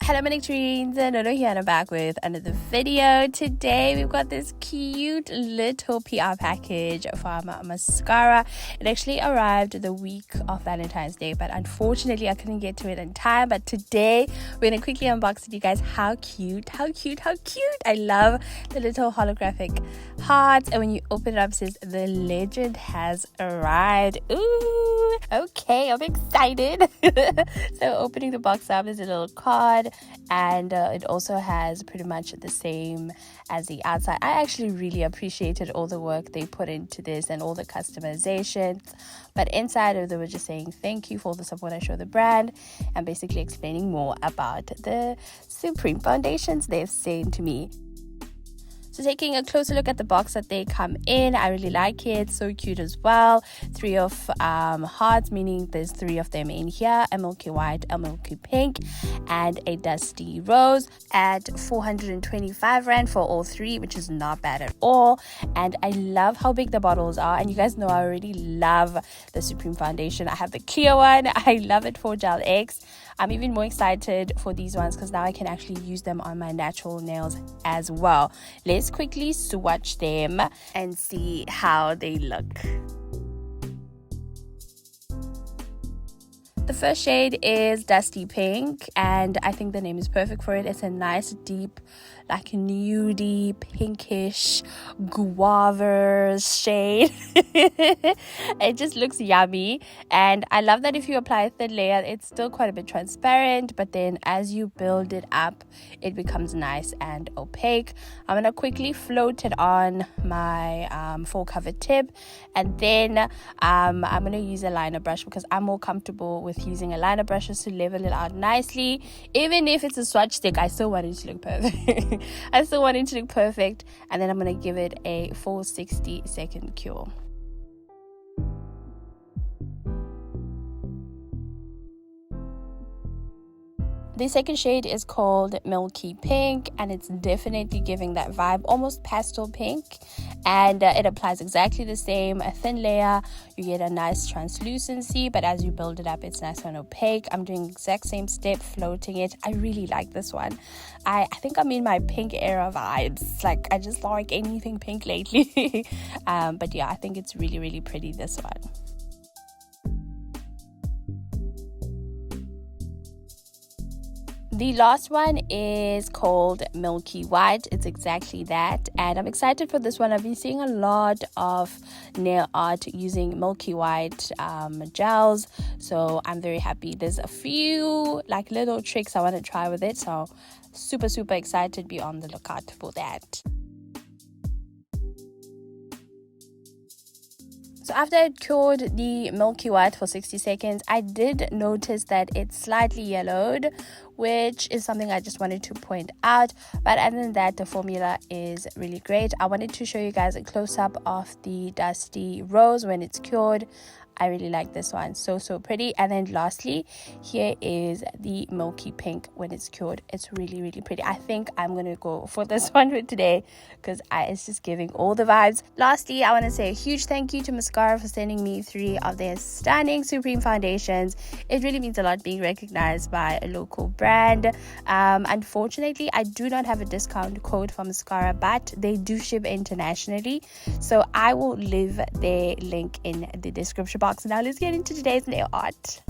Hello my nectarines, Nono here and I'm back with another video. Today we've got this cute little PR package from MASKSCARA. It actually arrived the week of Valentine's Day, but unfortunately I couldn't get to it in time. But today we're going to quickly unbox it, you guys. How cute. I love the little holographic hearts, and when you open it up it says the legend has arrived. Ooh, okay, I'm excited. So opening the box up, there's a little card, and it also has pretty much the same as the outside. I actually really appreciated all the work they put into this and all the customizations. But inside of, they were just saying thank you for all the support I show the brand, and basically explaining more about the Supreme foundations they've sent to me. So taking a closer look at the box that they come in, I really like it. So cute as well. 3 of hearts, meaning there's 3 of them in here: a milky white, a milky pink, and a dusty rose, at 425 rand for all 3, which is not bad at all. And I love how big the bottles are, and you guys know I already love the Supreme foundation. I have the clear one. I love it for Gel X. I'm even more excited for these ones because now I can actually use them on my natural nails as well. Let's quickly swatch them and see how they look. The first shade is Dusty Pink, and I think the name is perfect for it. It's a nice deep, like nudie, pinkish, guava shade. It just looks yummy, and I love that if you apply a thin layer, it's still quite a bit transparent, but then as you build it up, it becomes nice and opaque. I'm gonna quickly float it on my full cover tip, and then I'm gonna use a liner brush because I'm more comfortable with using a liner brush to level it out nicely. Even if it's a swatch stick, I still want it to look perfect. And then I'm going to give it a full 60-second cure. The second shade is called Milky Pink, and it's definitely giving that vibe, almost pastel pink, and it applies exactly the same. A thin layer, you get a nice translucency, but as you build it up, it's nice and opaque. I'm doing the exact same step, floating it. I really like this one. I think I'm in my pink era vibes. Like, I just like anything pink lately. But yeah, I think it's really pretty, this one. The last one is called Milky White. It's exactly that, and I'm excited for this one. I've been seeing a lot of nail art using Milky White gels, so I'm very happy. There's a few like little tricks I want to try with it, so super excited. Be on the lookout for that. So after I cured the Milky White for 60 seconds, I did notice that it's slightly yellowed, which is something I just wanted to point out. But other than that, the formula is really great. I wanted to show you guys a close-up of the Dusty Rose when it's cured. I really like this one, so pretty. And then lastly, here is the Milky Pink when it's cured. It's really pretty. I think I'm gonna go for this one for today because it's just giving all the vibes. Lastly, I want to say a huge thank you to MASKSCARA for sending me 3 of their stunning Supreme foundations. It really means a lot being recognized by a local brand. Unfortunately, I do not have a discount code for MASKSCARA, but they do ship internationally, so I will leave their link in the description box. Now let's get into today's nail art.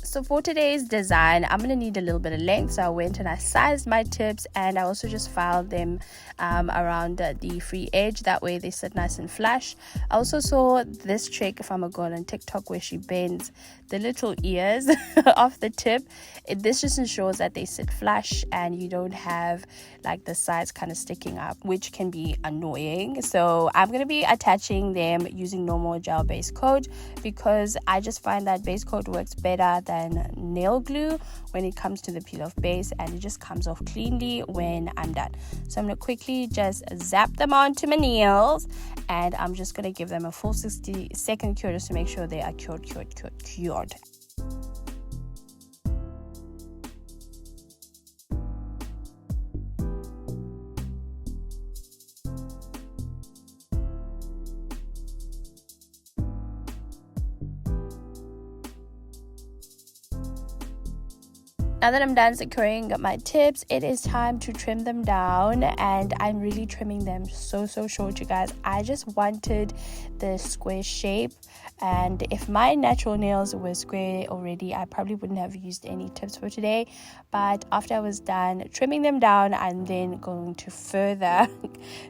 So for today's design, I'm going to need a little bit of length, so I went and I sized my tips, and I also just filed them around the free edge, that way they sit nice and flush. I also saw this trick from a girl on TikTok where she bends the little ears off the tip. This just ensures that they sit flush and you don't have like the sides kind of sticking up, which can be annoying. So I'm going to be attaching them using normal gel base coat because I just find that base coat works better than nail glue when it comes to the peel off base, and it just comes off cleanly when I'm done. So I'm going to quickly just zap them onto my nails, and I'm just going to give them a full 60-second cure just to make sure they are cured. Now that I'm done securing my tips, it is time to trim them down, and I'm really trimming them so short, you guys. I just wanted the square shape, and if my natural nails were square already, I probably wouldn't have used any tips for today. But after I was done trimming them down, I'm then going to further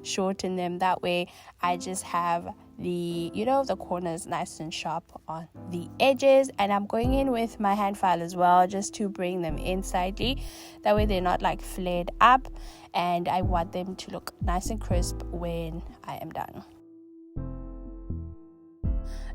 shorten them. That way I just have the the corners nice and sharp on the edges, and I'm going in with my hand file as well, just to bring them in slightly. That way they're not like flared up, and I want them to look nice and crisp when I am done.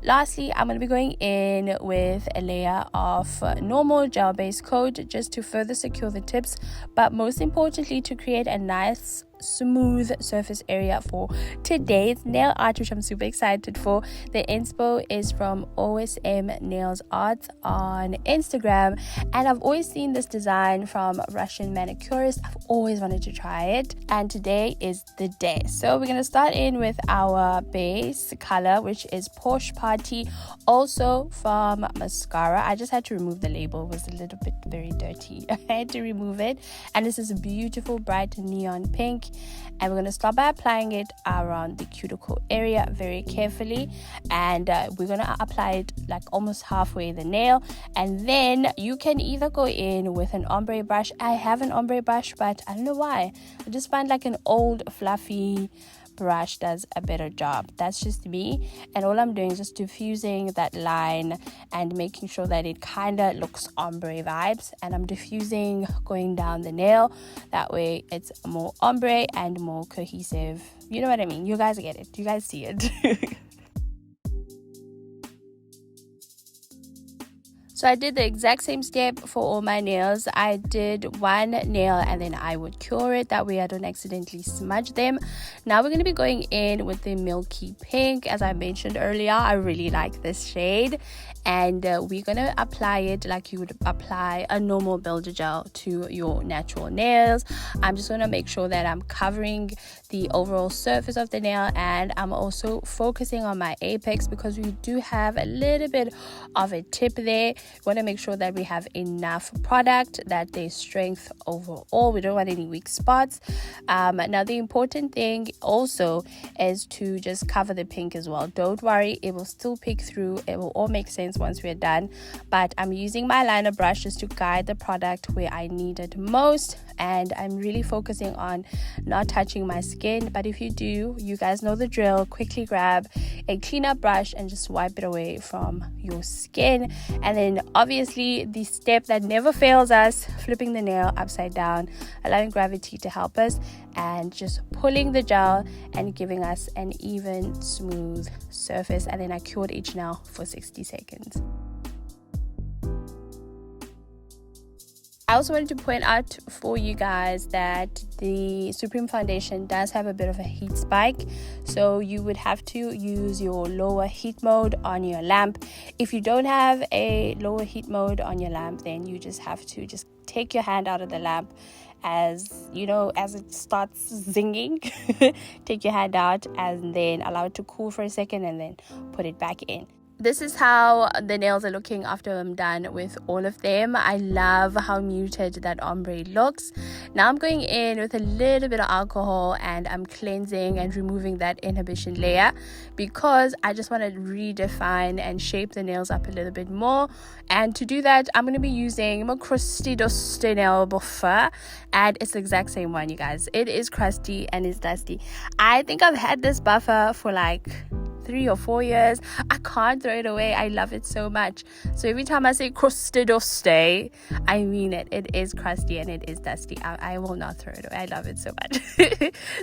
Lastly, I'm going to be going in with a layer of normal gel-based coat just to further secure the tips, but most importantly to create a nice smooth surface area for today's nail art, which I'm super excited for. The inspo is from OSM Nails Arts on Instagram, and I've always seen this design from Russian manicurists. I've always wanted to try it, and today is the day. So we're going to start in with our base color, which is Posh Party, also from MASKSCARA. I just had to remove the label, it was a little bit very dirty. I had to remove it, and this is a beautiful bright neon pink. And we're going to start by applying it around the cuticle area very carefully, and we're going to apply it like almost halfway the nail. And then you can either go in with an ombre brush. I have an ombre brush, but I don't know why, I just find like an old fluffy brush does a better job. That's just me, and all I'm doing is just diffusing that line and making sure that it kind of looks ombre vibes, and I'm diffusing going down the nail. That way it's more ombre and more cohesive. You know what I mean? You guys get it, you guys see it. So I did the exact same step for all my nails. I did one nail and then I would cure it. That way I don't accidentally smudge them. Now we're going to be going in with the Milky pink. As I mentioned earlier, I really like this shade. And we're going to apply it like you would apply a normal builder gel to your natural nails. I'm just going to make sure that I'm covering the overall surface of the nail, and I'm also focusing on my apex because we do have a little bit of a tip there. We want to make sure that we have enough product, that there's strength overall. We don't want any weak spots. Now the important thing also is to just cover the pink as well. Don't worry, it will still pick through. It will all make sense once we're done, but I'm using my liner brush just to guide the product where I need it most, and I'm really focusing on not touching my skin. But if you do, you guys know the drill. Quickly grab a cleanup brush and just wipe it away from your skin. And then obviously the step that never fails us, flipping the nail upside down, allowing gravity to help us, and just pulling the gel and giving us an even smooth surface. And then I cured each nail for 60 seconds. I also wanted to point out for you guys that the Supreme foundation does have a bit of a heat spike, so you would have to use your lower heat mode on your lamp. If you don't have a lower heat mode on your lamp, then you just have to just take your hand out of the lamp as it starts zinging. Take your hand out and then allow it to cool for a second and then put it back in. This is how the nails are looking after I'm done with all of them. I love how muted that ombre looks. Now I'm going in with a little bit of alcohol and I'm cleansing and removing that inhibition layer because I just want to redefine and shape the nails up a little bit more. And to do that, I'm going to be using my crusty dusty nail buffer, and it's the exact same one, you guys. It is crusty and it's dusty. I think I've had this buffer for like 3 or 4 years. I can't throw it away. I love it so much. So every time I say crusty dusty, I mean it. It is crusty and it is dusty. I will not throw it away. I love it so much.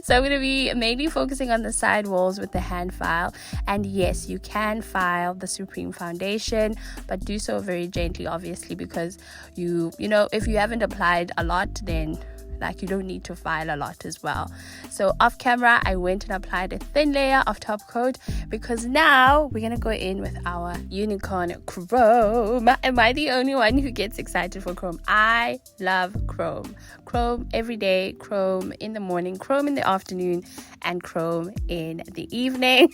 So I'm going to be mainly focusing on the side walls with the hand file. And yes, you can file the Supreme foundation, but do so very gently, obviously, because you know if you haven't applied a lot, then Like, you don't need to file a lot as well. So off camera, I went and applied a thin layer of top coat, because now we're gonna go in with our unicorn chrome. Am I the only one who gets excited for chrome? I love chrome. Chrome every day, chrome in the morning, chrome in the afternoon, and chrome in the evening.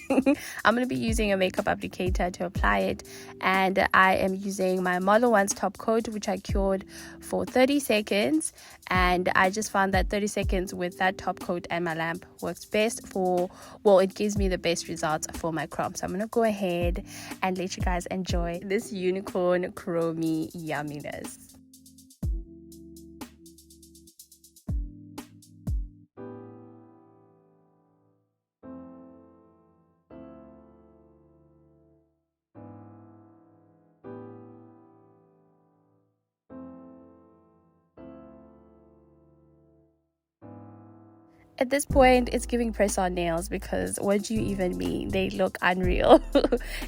I'm going to be using a makeup applicator to apply it, and I am using my Model 1's top coat, which I cured for 30 seconds, and I just found that 30 seconds with that top coat and my lamp works best for, well, it gives me the best results for my chrome. So I'm going to go ahead and let you guys enjoy this unicorn chromey yumminess. At this point, it's giving press-on nails, because what do you even mean? They look unreal.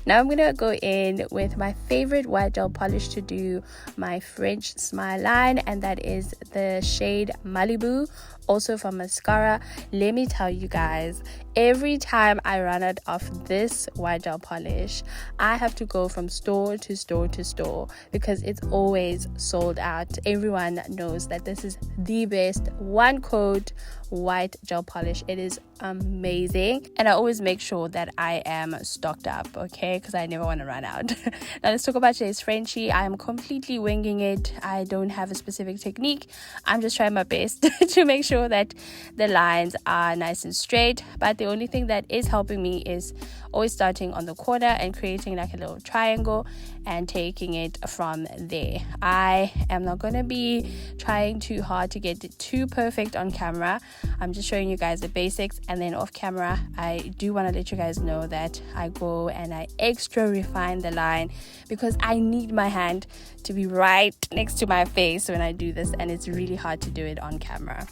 Now I'm going to go in with my favorite white gel polish to do my French smile line, and that is the shade Malibu, also from MASKSCARA. Let me tell you guys, every time I run out of this white gel polish, I have to go from store to store to store, because it's always sold out. Everyone knows that this is the best one coat white gel polish. It is amazing, and I always make sure that I am stocked up, okay, because I never want to run out. Now let's talk about today's Frenchie. I am completely winging it. I don't have a specific technique. I'm just trying my best to make sure that the lines are nice and straight, but the only thing that is helping me is always starting on the corner and creating like a little triangle and taking it from there. I am not going to be trying too hard to get it too perfect on camera. I'm just showing you guys the basics, and then off camera I do want to let you guys know that I go and I extra refine the line, because I need my hand to be right next to my face when I do this, and it's really hard to do it on camera.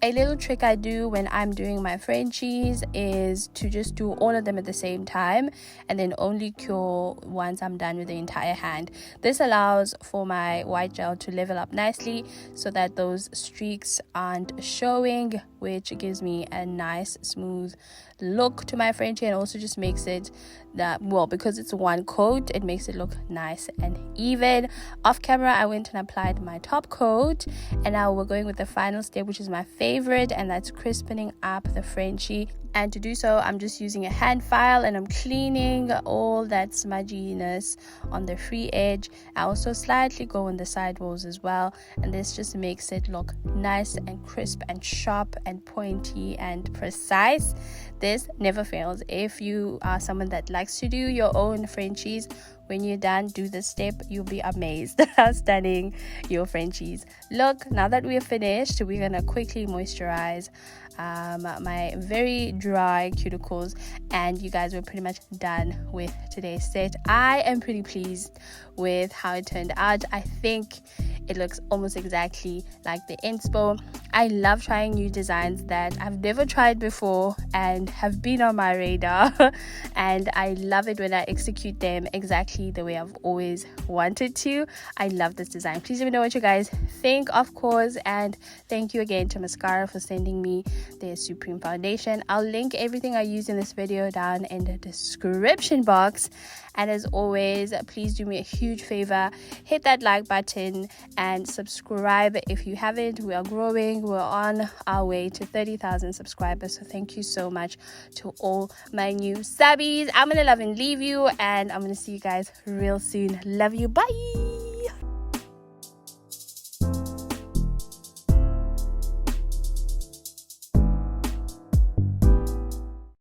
A little trick I do when I'm doing my Frenchies is to just do all of them at the same time, and then only cure once I'm done with the entire hand. This allows for my white gel to level up nicely so that those streaks aren't showing, which gives me a nice smooth look to my Frenchie, and also just makes it that, well, because it's one coat, it makes it look nice and even. Off camera I went and applied my top coat, and now we're going with the final step, which is my favorite, and that's crispening up the Frenchie. And to do so, I'm just using a hand file, and I'm cleaning all that smudginess on the free edge. I also slightly go on the side walls as well, and this just makes it look nice and crisp and sharp and pointy and precise. This never fails. If you are someone that likes to do your own Frenchies, when you're done, do this step. You'll be amazed how stunning your Frenchies look. Now that we are finished, we're gonna quickly moisturize my very dry cuticles, and you guys were pretty much done with today's set. I am pretty pleased with how it turned out. I think it looks almost exactly like the inspo. I love trying new designs that I've never tried before and have been on my radar and I love it when I execute them exactly the way I've always wanted to. I love this design. Please let me know what you guys think, of course, and thank you again to MASKSCARA for sending me their Supreme foundation. I'll link everything I use in this video down in the description box, and as always, please do me a huge favor, hit that like button and subscribe if you haven't. We are growing. We're on our way to 30,000 subscribers, so thank you so much to all my new subbies. I'm gonna love and leave you, and I'm gonna see you guys real soon. Love you. Bye.